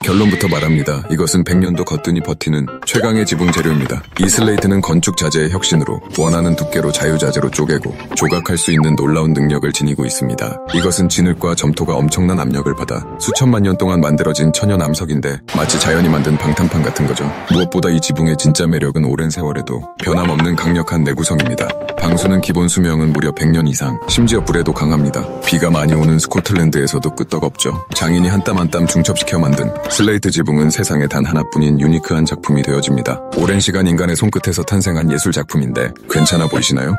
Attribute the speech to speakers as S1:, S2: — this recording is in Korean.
S1: 결론부터 말합니다. 이것은 100년도 거뜬히 버티는 최강의 지붕 재료입니다. 이 슬레이트는 건축 자재의 혁신으로 원하는 두께로 자유자재로 쪼개고 조각할 수 있는 놀라운 능력을 지니고 있습니다. 이것은 진흙과 점토가 엄청난 압력을 받아 수천만 년 동안 만들어진 천연 암석인데 마치 자연이 만든 방탄판 같은 거죠. 무엇보다 이 지붕의 진짜 매력은 오랜 세월에도 변함없는 강력한 내구성입니다. 방수는 기본 수명은 무려 100년 이상, 심지어 불에도 강합니다. 비가 많이 오는 스코틀랜드에서도 끄떡없죠. 장인이 한 땀 한 땀 중첩시켜 만든 슬레이트 지붕은 세상에 단 하나뿐인 유니크한 작품이 되어집니다. 오랜 시간 인간의 손끝에서 탄생한 예술 작품인데 괜찮아 보이시나요?